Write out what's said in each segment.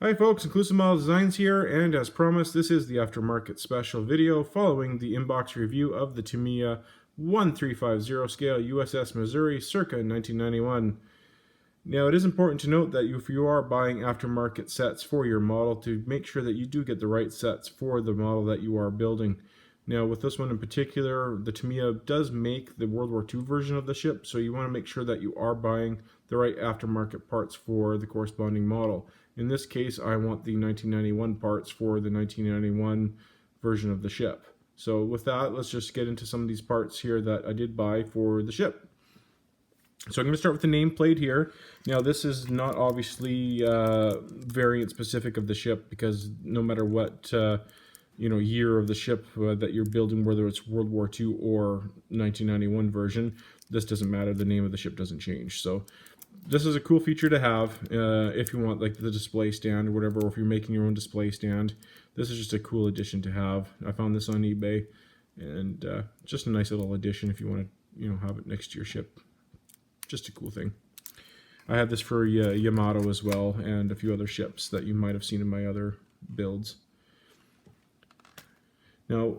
Hi folks, Inclusive Model Designs here, and as promised, this is the Aftermarket special video following the inbox review of the Tamiya 1350 scale USS Missouri circa 1991. Now, it is important to note that if you are buying aftermarket sets for your model, to make sure that you do get the right sets for the model that you are building. Now, with this one in particular, the Tamiya does make the World War II version of the ship, so you want to make sure that you are buying the right aftermarket parts for the corresponding model. In this case, I want the 1991 parts for the 1991 version of the ship. So with that, let's just get into some of these parts here that I did buy for the ship. So I'm going to start with the nameplate here. Now this is not obviously variant specific of the ship, because no matter what year of the ship that you're building, whether it's World War II or 1991 version, this doesn't matter. The name of the ship doesn't change. So this is a cool feature to have if you want like the display stand or whatever, or if you're making your own display stand. This is just a cool addition to have. I found this on eBay, and just a nice little addition if you want to have it next to your ship. Just a cool thing. I have this for Yamato as well, and a few other ships that you might have seen in my other builds. Now,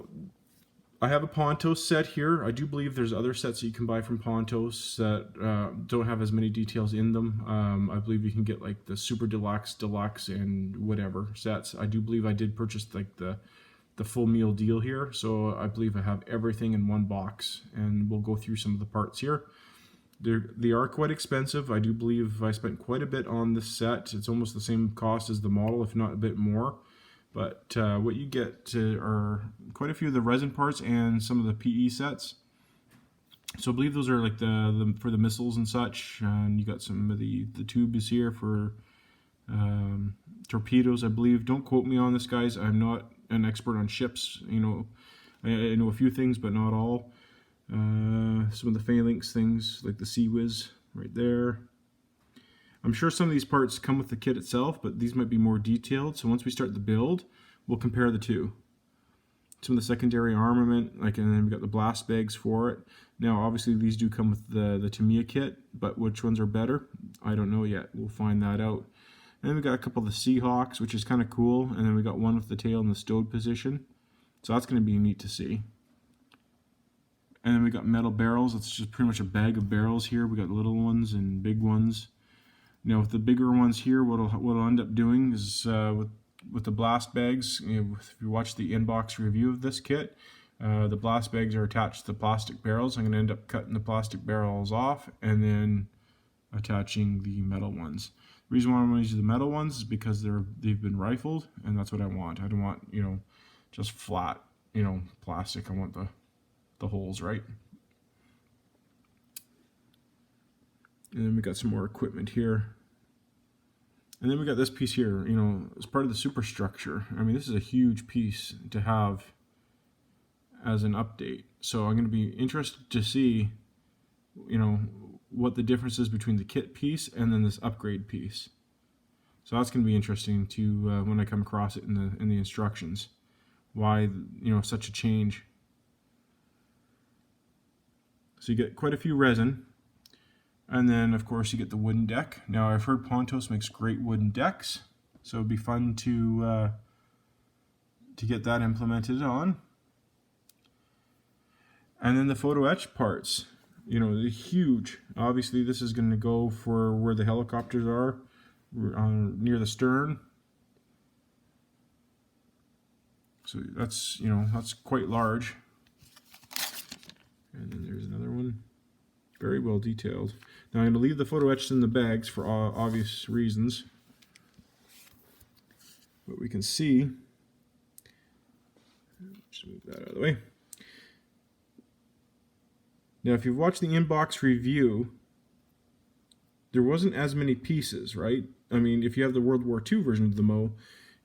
I have a Pontos set here. I do believe there's other sets that you can buy from Pontos that don't have as many details in them. I believe you can get like the Super Deluxe, Deluxe, and whatever sets. I do believe I did purchase like the full meal deal here, so I believe I have everything in one box, and we'll go through some of the parts here. They are quite expensive. I do believe I spent quite a bit on this set. It's almost the same cost as the model, if not a bit more. But what you get are quite a few of the resin parts and some of the PE sets. So I believe those are like the for the missiles and such. And you got some of the tubes here for torpedoes, I believe. Don't quote me on this, guys. I'm not an expert on ships. I know a few things, but not all. Some of the phalanx things, like the Sea Whiz right there. I'm sure some of these parts come with the kit itself, but these might be more detailed. So once we start the build, we'll compare the two. Some of the secondary armament, and then we got the blast bags for it. Now, obviously, these do come with the Tamiya kit, but which ones are better? I don't know yet. We'll find that out. And then we got a couple of the Seahawks, which is kind of cool. And then we got one with the tail in the stowed position. So that's going to be neat to see. And then we got metal barrels. It's just pretty much a bag of barrels here. We got little ones and big ones. Now with the bigger ones here, what I'll end up doing is with the blast bags, if you watch the inbox review of this kit, the blast bags are attached to the plastic barrels. I'm going to end up cutting the plastic barrels off and then attaching the metal ones. The reason why I'm going to use the metal ones is because they've been rifled, and that's what I want. I don't want just flat plastic. I want the holes, right? And then we got some more equipment here. And then we got this piece here, as part of the superstructure. I mean, this is a huge piece to have as an update. So I'm going to be interested to see, what the difference is between the kit piece and then this upgrade piece. So that's going to be interesting to when I come across it in the instructions. Why, such a change. So you get quite a few resin, and then of course you get the wooden deck. Now I've heard Pontos makes great wooden decks, so it'd be fun to get that implemented on. And then the photo etch parts, they're huge. Obviously this is going to go for where the helicopters are, near the stern. So that's that's quite large. And then there's another one, very well detailed. Now I'm going to leave the photo etched in the bags for obvious reasons. But we can see, just move that out of the way. Now if you've watched the inbox review, there wasn't as many pieces, right? I mean, if you have the World War II version of the Mo,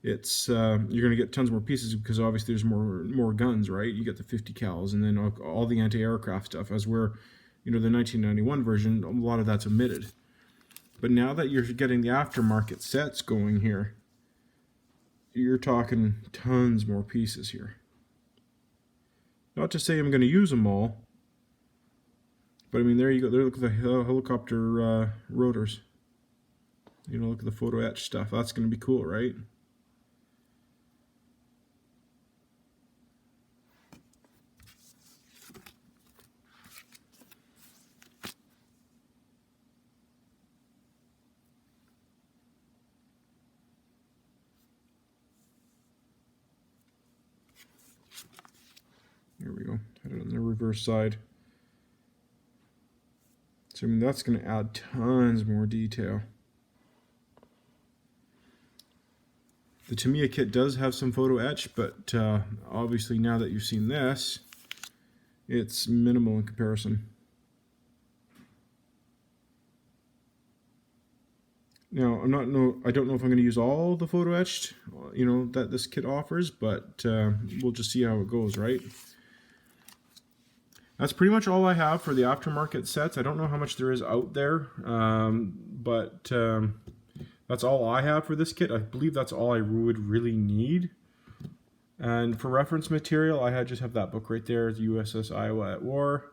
it's you're going to get tons more pieces because obviously there's more guns, right? You get the 50 cals and then all the anti-aircraft stuff, as where the 1991 version, a lot of that's omitted. But now that you're getting the aftermarket sets going here, you're talking tons more pieces here. Not to say I'm going to use them all, but I mean, there you go. There, look at the helicopter rotors. You know, look at the photo etch stuff. That's going to be cool, right? There we go. Had it on the reverse side. So I mean, that's going to add tons more detail. The Tamiya kit does have some photo etch, but obviously now that you've seen this, it's minimal in comparison. Now, I don't know if I'm going to use all the photo etched, you know, that this kit offers, but we'll just see how it goes, right? That's pretty much all I have for the aftermarket sets. I don't know how much there is out there, but that's all I have for this kit. I believe that's all I would really need. And for reference material, I just have that book right there, the USS Iowa at War.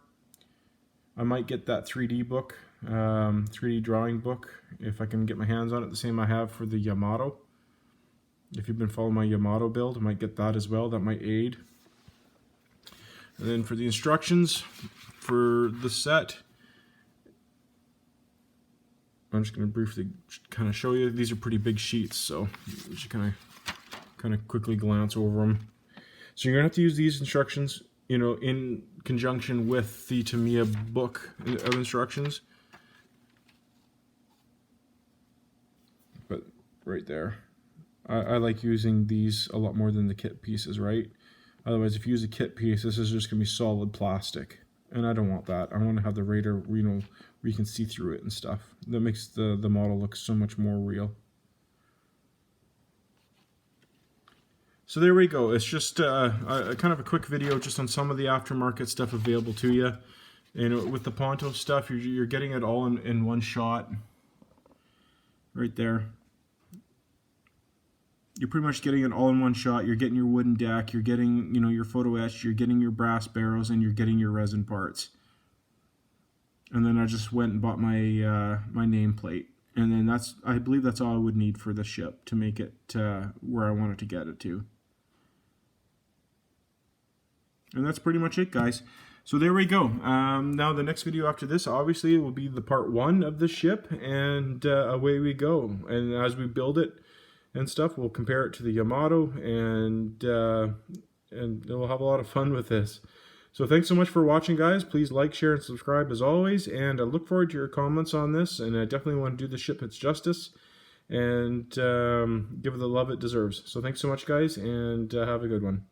I might get that 3D book, 3D drawing book, if I can get my hands on it, the same I have for the Yamato. If you've been following my Yamato build, I might get that as well. That might aid. And then for the instructions for the set, I'm just going to briefly kind of show you. These are pretty big sheets, so you should kind of quickly glance over them. So you're going to have to use these instructions, you know, in conjunction with the Tamiya book of instructions. But right there, I like using these a lot more than the kit pieces, right? Otherwise, if you use a kit piece, this is just going to be solid plastic. And I don't want that. I want to have the radar, you know, where you can see through it and stuff. That makes the model look so much more real. So there we go. It's just kind of a quick video just on some of the aftermarket stuff available to you. And with the Ponto stuff, you're getting it all in one shot. Right there. You're pretty much getting it all in one shot. You're getting your wooden deck, you're getting, you know, your photo etched, you're getting your brass barrels, and you're getting your resin parts. And then I just went and bought my my nameplate. And then I believe that's all I would need for the ship to make it where I wanted to get it to. And that's pretty much it, guys. So there we go. Now the next video after this, obviously, will be the part 1 of the ship, and away we go. And as we build it and stuff, we'll compare it to the Yamato, and we'll have a lot of fun with this. So thanks so much for watching, guys. Please like, share, and subscribe as always, and I look forward to your comments on this, and I definitely want to do the ship its justice and give it the love it deserves. So thanks so much, guys, and have a good one.